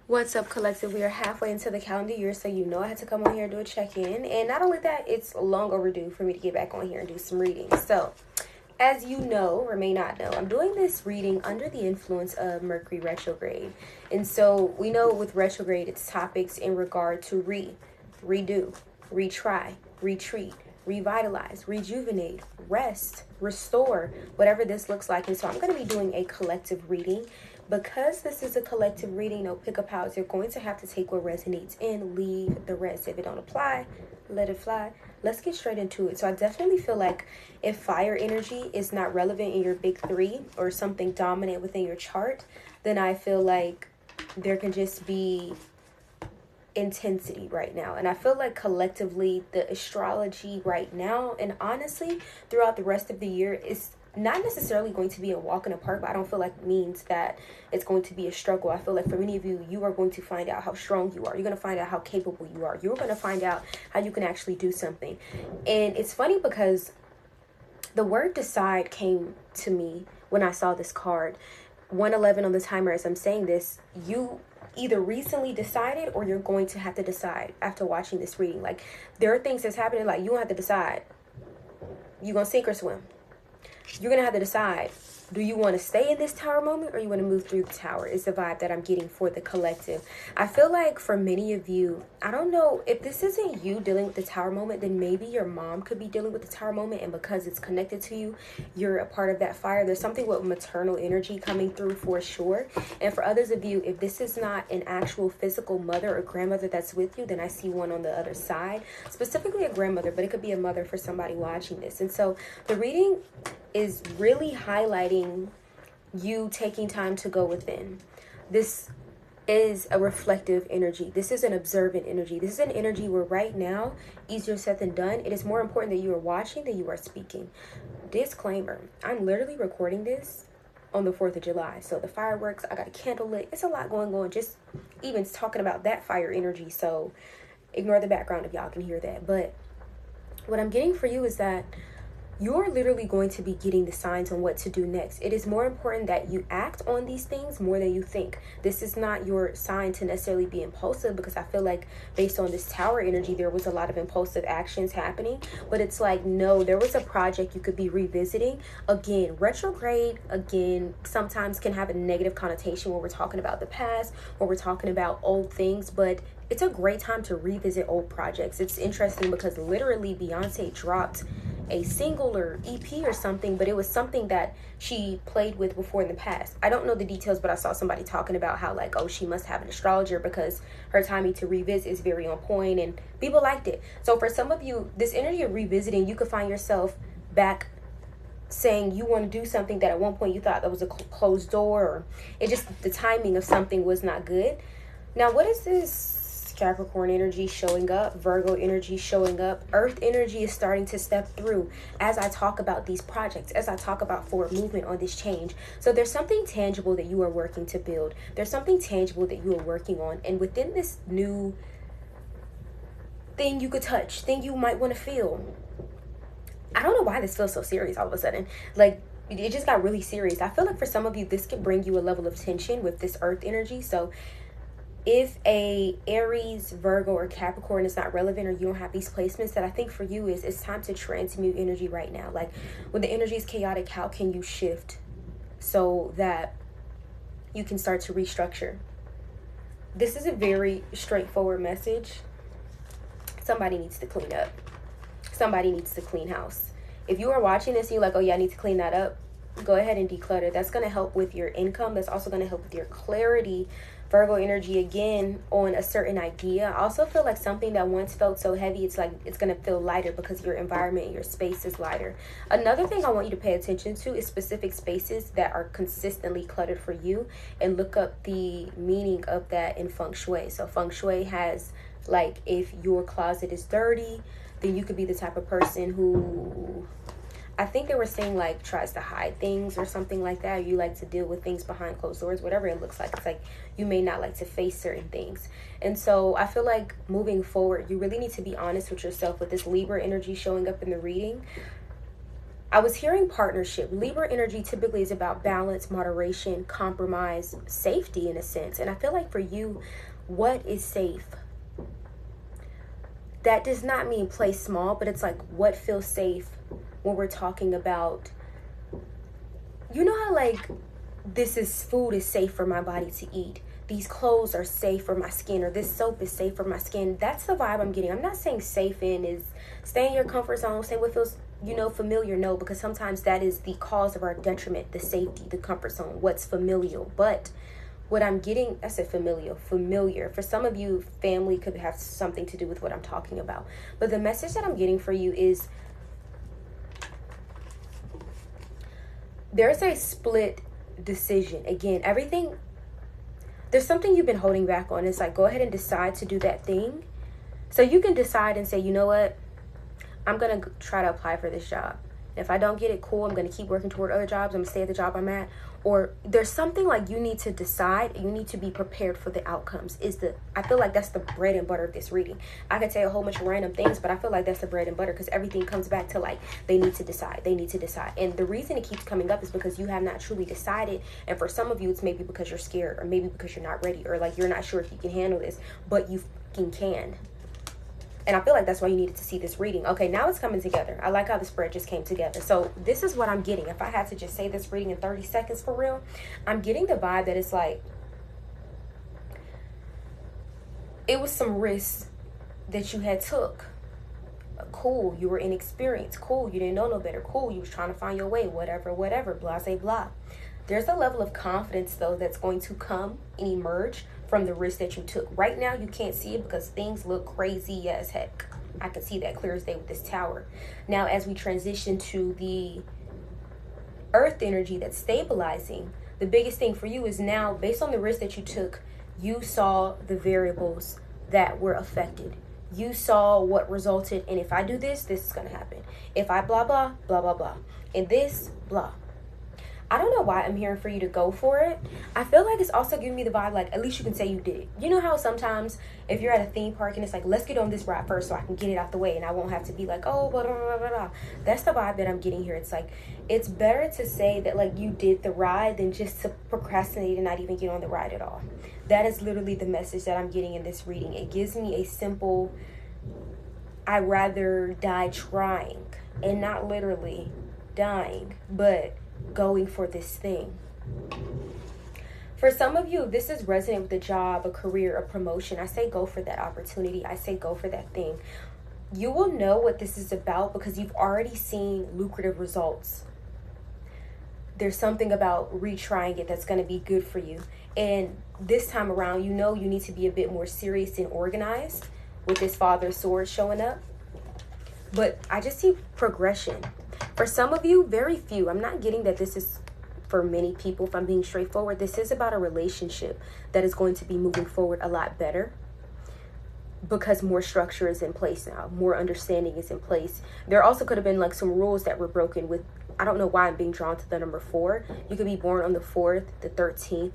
What's up, collective? We are halfway into the calendar year, so you know I had to come on here and do a check-in. And not only that, it's long overdue for me to get back on here and do some readings. So, as you know, or may not know, I'm doing this reading under the influence of Mercury retrograde. And so, we know with retrograde, it's topics in regard to redo, retry, retreat, revitalize, rejuvenate, rest, restore, whatever this looks like. And so I'm going to be doing a collective reading. Because this is a collective reading, no pickup house, you're going to have to take what resonates and leave the rest. If it don't apply, let it fly. Let's get straight into it. So I definitely feel like if fire energy is not relevant in your big three or something dominant within your chart, then I feel like there can just be intensity right now. And I feel like collectively the astrology right now, and honestly throughout the rest of the year, is not necessarily going to be a walk in the park, but I don't feel like it means that it's going to be a struggle. I feel like for many of you, you are going to find out how strong you are. You're going to find out how capable you are. You're going to find out how you can actually do something. And it's funny because the word decide came to me when I saw this card. 111 on the timer as I'm saying this. You either recently decided or you're going to have to decide after watching this reading. Like, there are things that's happening, like you don't have to decide. You're going to sink or swim. You're going to have to decide, do you want to stay in this tower moment or you want to move through the tower is the vibe that I'm getting for the collective. I feel like for many of you, I don't know, if this isn't you dealing with the tower moment, then maybe your mom could be dealing with the tower moment, and because it's connected to you, you're a part of that fire. There's something with maternal energy coming through for sure. And for others of you, if this is not an actual physical mother or grandmother that's with you, then I see one on the other side, specifically a grandmother, but it could be a mother for somebody watching this. And so the reading is really highlighting you taking time to go within. This is a reflective energy. This is an observant energy. This is an energy where right now, easier said than done, it is more important that you are watching than you are speaking. Disclaimer, I'm literally recording this on the 4th of July. So the fireworks, I got a candle lit. It's a lot going on, just even talking about that fire energy. So ignore the background if y'all can hear that. But what I'm getting for you is that you're literally going to be getting the signs on what to do next. It is more important that you act on these things more than you think. This is not your sign to necessarily be impulsive, because I feel like based on this tower energy, there was a lot of impulsive actions happening. But it's like, no, there was a project you could be revisiting. Again, retrograde, again, sometimes can have a negative connotation when we're talking about the past, when we're talking about old things, but it's a great time to revisit old projects. It's interesting because literally Beyonce dropped a single or EP or something, but it was something that she played with before in the past. I don't know the details, but I saw somebody talking about how, like, oh, she must have an astrologer because her timing to revisit is very on point, and people liked it. So for some of you, this energy of revisiting, you could find yourself back saying you want to do something that at one point you thought that was a closed door, or it just, the timing of something was not good. Now, what is this? Capricorn energy showing up, Virgo energy showing up, Earth energy is starting to step through as I talk about these projects, as I talk about forward movement on this change. So there's something tangible that you are working to build. There's something tangible that you are working on. And within this new thing you could touch, thing you might want to feel, I don't know why this feels so serious all of a sudden. Like, it just got really serious. I feel like for some of you, this can bring you a level of tension with this Earth energy. So if a Aries, Virgo, or Capricorn is not relevant, or you don't have these placements, that I think for you is it's time to transmute energy right now. Like, when the energy is chaotic, how can you shift so that you can start to restructure? This is a very straightforward message. Somebody needs to clean up. Somebody needs to clean house. If you are watching this and you're like, oh yeah, I need to clean that up, go ahead and declutter. That's going to help with your income. That's also going to help with your clarity. Virgo energy, again, on a certain idea. I also feel like something that once felt so heavy, it's like it's going to feel lighter because your environment and your space is lighter. Another thing I want you to pay attention to is specific spaces that are consistently cluttered for you, and look up the meaning of that in feng shui. So feng shui has, like, if your closet is dirty, then you could be the type of person who, I think they were saying, like, tries to hide things or something like that. You like to deal with things behind closed doors, whatever it looks like. It's like you may not like to face certain things. And so I feel like moving forward, you really need to be honest with yourself with this Libra energy showing up in the reading. I was hearing partnership. Libra energy typically is about balance, moderation, compromise, safety in a sense. And I feel like for you, what is safe? That does not mean play small, but it's like what feels safe when we're talking about, you know how like food is safe for my body to eat. These clothes are safe for my skin, or this soap is safe for my skin. That's the vibe I'm getting. I'm not saying safe in is stay in your comfort zone, say what feels, familiar. No, because sometimes that is the cause of our detriment, the safety, the comfort zone, what's familial. But what I'm getting, I said familiar. For some of you, family could have something to do with what I'm talking about. But the message that I'm getting for you is there's a split decision. Again, there's something you've been holding back on. It's like, go ahead and decide to do that thing. So you can decide and say, you know what? I'm going to try to apply for this job. If I don't get it, cool. I'm going to keep working toward other jobs. I'm going to stay at the job I'm at. Or there's something like you need to decide. You need to be prepared for the outcomes. I feel like that's the bread and butter of this reading. I could say a whole bunch of random things, but I feel like that's the bread and butter because everything comes back to like, they need to decide. They need to decide. And the reason it keeps coming up is because you have not truly decided. And for some of you, it's maybe because you're scared or maybe because you're not ready or like you're not sure if you can handle this, but you fucking can. And I feel like that's why you needed to see this reading. Okay, now it's coming together. I like how the spread just came together. So this is what I'm getting. If I had to just say this reading in 30 seconds for real, I'm getting the vibe that it's like, it was some risks that you had took. Cool, you were inexperienced. Cool, you didn't know no better. Cool, you was trying to find your way. Whatever, blah, say blah. There's a level of confidence, though, that's going to come and emerge from the risk that you took. Right now, you can't see it because things look crazy as heck. I can see that clear as day with this tower. Now, as we transition to the earth energy that's stabilizing, the biggest thing for you is now, based on the risk that you took, you saw the variables that were affected. You saw what resulted in, if I do this, this is going to happen. If I blah, blah, blah, blah, blah. And this, blah. I don't know why I'm hearing for you to go for it. I feel like it's also giving me the vibe, like, at least you can say you did it. You know how sometimes if you're at a theme park and it's like, let's get on this ride first so I can get it out the way and I won't have to be like, oh, blah, blah, blah, blah, blah. That's the vibe that I'm getting here. It's like, it's better to say that, like, you did the ride than just to procrastinate and not even get on the ride at all. That is literally the message that I'm getting in this reading. It gives me a simple, I'd rather die trying and not literally dying, but going for this thing. For some of you, this is resonant with a job, a career, a promotion. I say go for that opportunity. I say go for that thing. You will know what this is about because you've already seen lucrative results. There's something about retrying it that's going to be good for you. And this time around, you know you need to be a bit more serious and organized with this Father of Swords showing up. But I just see progression. For some of you, very few. I'm not getting that this is for many people, if I'm being straightforward. This is about a relationship that is going to be moving forward a lot better because more structure is in place now. More understanding is in place. There also could have been like some rules that were broken with, I don't know why I'm being drawn to the number 4. You could be born on the 4th, the 13th,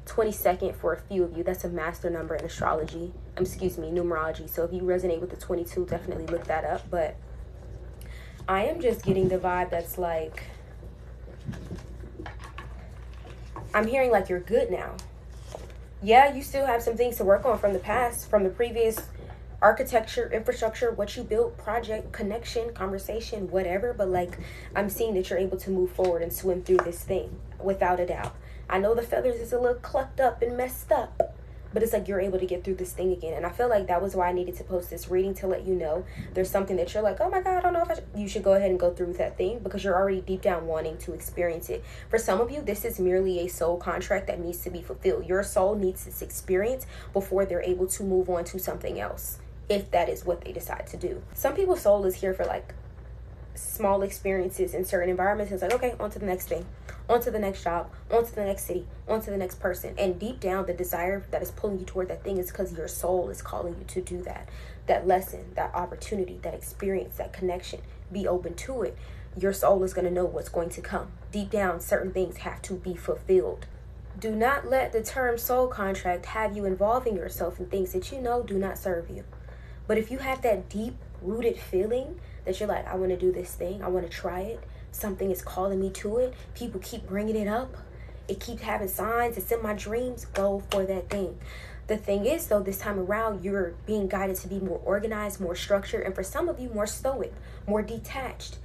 22nd for a few of you. That's a master number in astrology. Numerology. So if you resonate with the 22, definitely look that up. But I am just getting the vibe that's like, I'm hearing like you're good now. Yeah, you still have some things to work on from the past, from the previous architecture, infrastructure, what you built, project, connection, conversation, whatever. But like, I'm seeing that you're able to move forward and swim through this thing without a doubt. I know the feathers is a little clucked up and messed up, but it's like you're able to get through this thing again. And I feel like that was why I needed to post this reading, to let you know there's something that you're like, oh my God, I don't know if you should go ahead and go through with that thing because you're already deep down wanting to experience it. For some of you, this is merely a soul contract that needs to be fulfilled. Your soul needs this experience before they're able to move on to something else, if that is what they decide to do. Some people's soul is here for like small experiences in certain environments. It's like, okay, on to the next thing, on to the next job, on to the next city, on to the next person. And deep down, the desire that is pulling you toward that thing is because your soul is calling you to do that lesson, that opportunity, that experience, that connection. Be open to it. Your soul is going to know what's going to come. Deep down, certain things have to be fulfilled. Do not let the term soul contract have you involving yourself in things that you know do not serve you. But if you have that deep rooted feeling that you're like, I want to do this thing, I want to try it, Something is calling me to it. People keep bringing it up. It keeps having signs. It's in my dreams. Go for that thing. The thing is, though, this time around, you're being guided to be more organized, more structured, and for some of you, more stoic, more detached.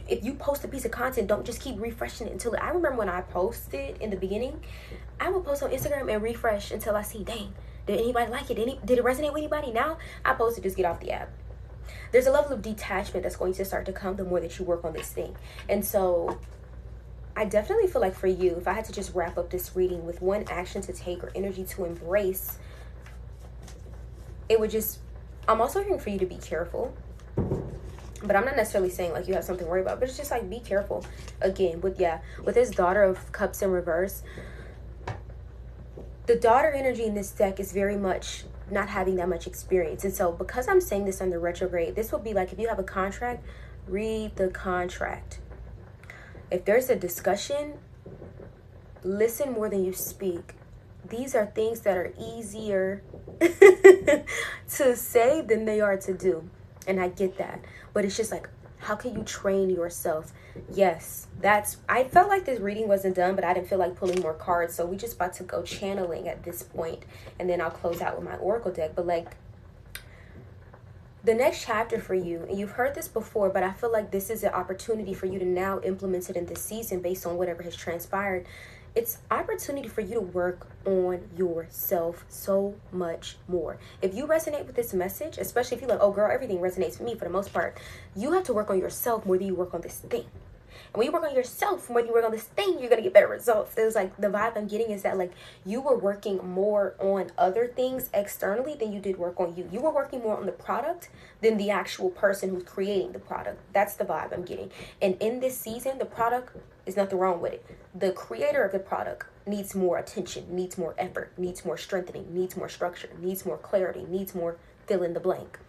If you post a piece of content, don't just keep refreshing it until I remember when I posted in the beginning, I would post on Instagram and refresh until I see, dang, did anybody like it? Did it resonate with anybody? Now I post it, just get off the app. There's a level of detachment that's going to start to come the more that you work on this thing. And so I definitely feel like for you, if I had to just wrap up this reading with one action to take or energy to embrace, it would just, I'm also hearing for you to be careful. But I'm not necessarily saying like you have something to worry about, but it's just like be careful. Again, with this Daughter of Cups in reverse, the daughter energy in this deck is very much not having that much experience. And so because I'm saying this under retrograde, this would be like if you have a contract, read the contract. If there's a discussion, listen more than you speak. These are things that are easier to say than they are to do. And I get that. But it's just like, how can you train yourself? Yes, I felt like this reading wasn't done, but I didn't feel like pulling more cards. So we just about to go channeling at this point, and then I'll close out with my oracle deck. But like the next chapter for you, and you've heard this before, but I feel like this is an opportunity for you to now implement it in this season based on whatever has transpired. It's opportunity for you to work on yourself so much more. If you resonate with this message, especially if you're like, oh girl, everything resonates with me for the most part, you have to work on yourself more than you work on this thing. And when you work on yourself more than you work on this thing, you're going to get better results. It's like the vibe I'm getting is that like you were working more on other things externally than you did work on you. You were working more on the product than the actual person who's creating the product. That's the vibe I'm getting. And in this season, the product is nothing wrong with it. The creator of the product needs more attention, needs more effort, needs more strengthening, needs more structure, needs more clarity, needs more fill in the blank.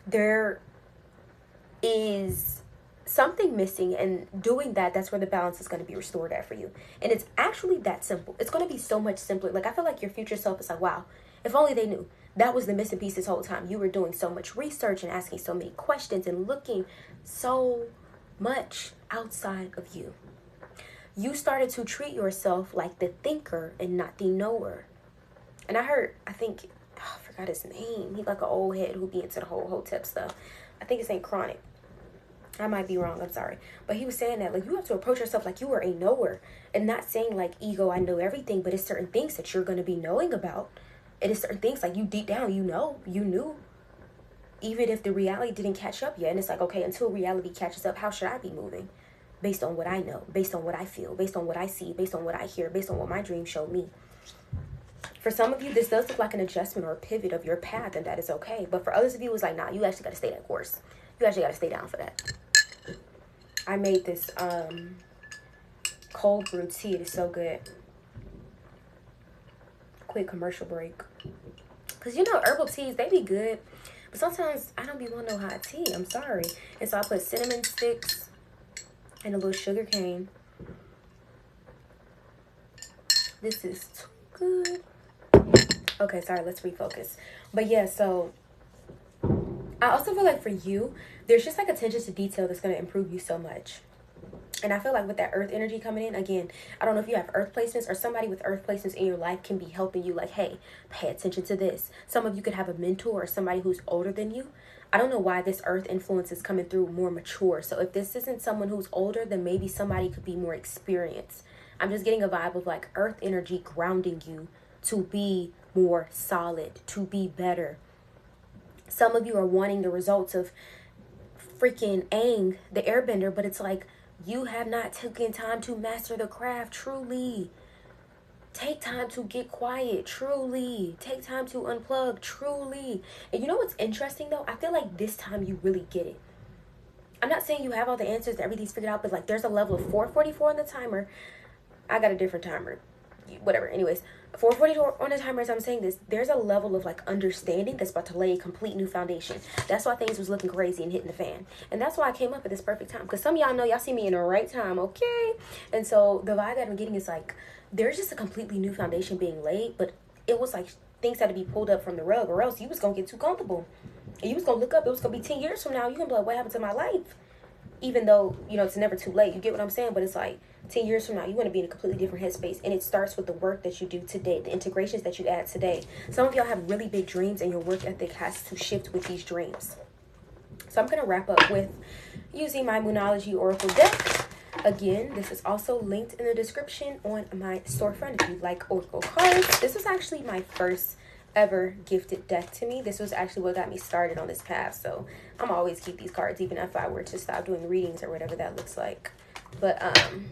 There is something missing, and doing that's where the balance is going to be restored at for you. And it's actually that simple. It's going to be so much simpler. Like I feel like your future self is like, wow, if only they knew that was the missing piece this whole time. You were doing so much research and asking so many questions and looking so much outside of you. You started to treat yourself like the thinker and not the knower. And I forgot his name. He's like an old head who be into the whole hotep stuff. I think it's St. Chronic. I might be wrong, I'm sorry. But he was saying that like you have to approach yourself like you are a knower, and not saying like ego, I know everything, but it's certain things that you're going to be knowing about. It is certain things like you deep down, you knew. Even if the reality didn't catch up yet. And it's like, okay, until reality catches up, how should I be moving? Based on what I know, based on what I feel, based on what I see, based on what I hear, based on what my dreams show me. For some of you, this does look like an adjustment or a pivot of your path, and that is okay. But for others of you, it's like, nah, you actually got to stay that course. You actually got to stay down for that. I made this cold brew tea. It is so good. Quick commercial break. Because, herbal teas, they be good. But sometimes I don't be wanting no hot tea. I'm sorry. And so I put cinnamon sticks and a little sugar cane. This is too good. Okay, sorry. Let's refocus. But yeah, so I also feel like for you, there's just like attention to detail that's going to improve you so much. And I feel like with that earth energy coming in, again, I don't know if you have earth placements or somebody with earth placements in your life can be helping you like, hey, pay attention to this. Some of you could have a mentor or somebody who's older than you. I don't know why this earth influence is coming through more mature. So if this isn't someone who's older, then maybe somebody could be more experienced. I'm just getting a vibe of like earth energy grounding you to be more solid, to be better. Some of you are wanting the results of freaking Aang, the airbender, but it's like you have not taken time to master the craft truly. Take time to get quiet, truly. Take time to unplug, truly. And you know what's interesting though? I feel like this time you really get it. I'm not saying you have all the answers, everything's figured out, but like there's a level of 444 on the timer. I got a different timer. Whatever. Anyways, 444 on the timer as I'm saying this, there's a level of like understanding that's about to lay a complete new foundation. That's why things was looking crazy and hitting the fan. And that's why I came up at this perfect time. Because some of y'all know y'all see me in the right time, okay? And so the vibe that I'm getting is like, there's just a completely new foundation being laid, but it was like things had to be pulled up from the rug, or else you was going to get too comfortable. And you was going to look up, it was going to be 10 years from now, you're going to be like, what happened to my life? even though, you know, it's never too late. You get what I'm saying? But it's like 10 years from now, you want to be in a completely different headspace. And it starts with the work that you do today, the integrations that you add today. Some of y'all have really big dreams, and your work ethic has to shift with these dreams. So I'm going to wrap up with using my Moonology Oracle deck. Again, this is also linked in the description on my storefront if you like Oracle cards. This was actually my first ever gifted deck to me. This was actually what got me started on this path. So I'm always keep these cards, even if I were to stop doing readings or whatever that looks like. But I'm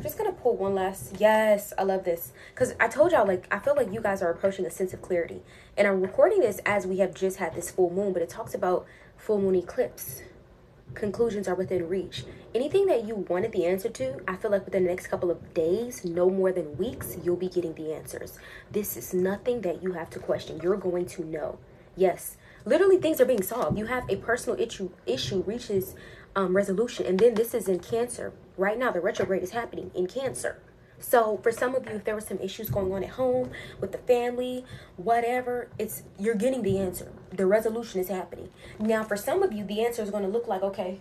just gonna pull one last. Yes, I love this, because I told y'all, like, I feel like you guys are approaching a sense of clarity, and I'm recording this as we have just had this full moon, but it talks about full moon eclipse. Conclusions are within reach. Anything that you wanted the answer to, I feel like within the next couple of days, no more than weeks, you'll be getting the answers. This is nothing that you have to question. You're going to know. Yes, literally things are being solved. You have a personal issue reaches resolution. And then this is in Cancer. Right now, the retrograde is happening in Cancer. So for some of you, if there were some issues going on at home, with the family, whatever, you're getting the answer. The resolution is happening. Now, for some of you, the answer is going to look like, okay,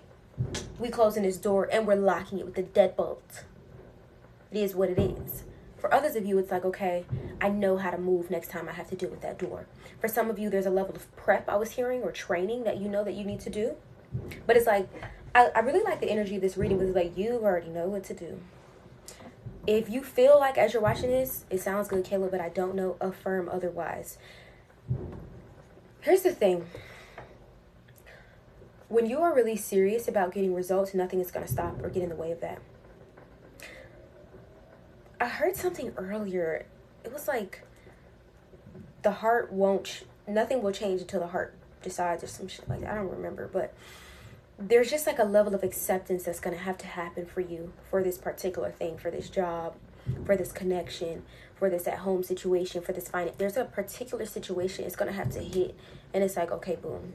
we closing this door and we're locking it with a deadbolt. It is what it is. For others of you, it's like, okay, I know how to move next time I have to deal with that door. For some of you, there's a level of prep I was hearing, or training that you know that you need to do. But it's like, I really like the energy of this reading, was like, you already know what to do. If you feel like, as you're watching this, it sounds good, Kayla, but I don't know, affirm otherwise. Here's the thing. When you are really serious about getting results, nothing is going to stop or get in the way of that. I heard something earlier. It was like, the heart nothing will change until the heart decides, or some shit like that. I don't remember, but there's just like a level of acceptance that's going to have to happen for you, for this particular thing, for this job, for this connection, for this at home situation, for this finance. There's a particular situation it's going to have to hit. And it's like, okay, boom.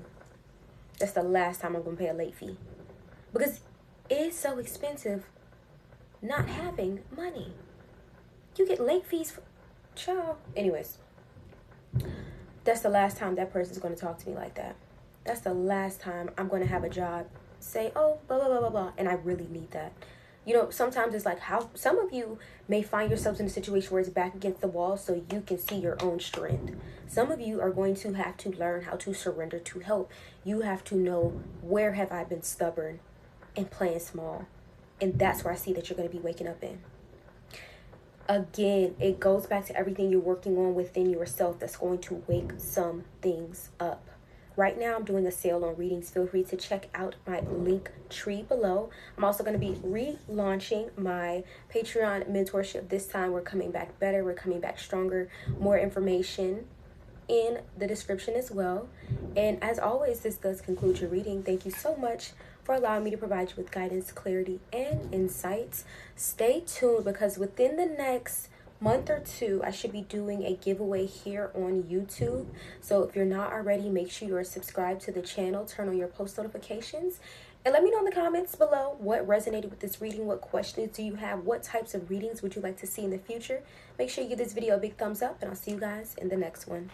That's the last time I'm going to pay a late fee. Because it's so expensive not having money. You get late fees for, child. Anyways, that's the last time that person's going to talk to me like that. That's the last time I'm going to have a job say, oh, blah, blah, blah, blah, blah. And I really need that. You know, sometimes it's like how some of you may find yourselves in a situation where it's back against the wall so you can see your own strength. Some of you are going to have to learn how to surrender to help. You have to know, where have I been stubborn and playing small? And that's where I see that you're going to be waking up in. Again, it goes back to everything you're working on within yourself that's going to wake some things up. Right now, I'm doing a sale on readings. Feel free to check out my link tree below. I'm also going to be relaunching my Patreon mentorship. This time, we're coming back better. We're coming back stronger. More information in the description as well. And as always, this does conclude your reading. Thank you so much for allowing me to provide you with guidance, clarity, and insights. Stay tuned, because within the next month or two, I should be doing a giveaway here on YouTube. So if you're not already, make sure you are subscribed to the channel, turn on your post notifications, and let me know in the comments below what resonated with this reading. What questions do you have? What types of readings would you like to see in the future? Make sure you give this video a big thumbs up, and I'll see you guys in the next one.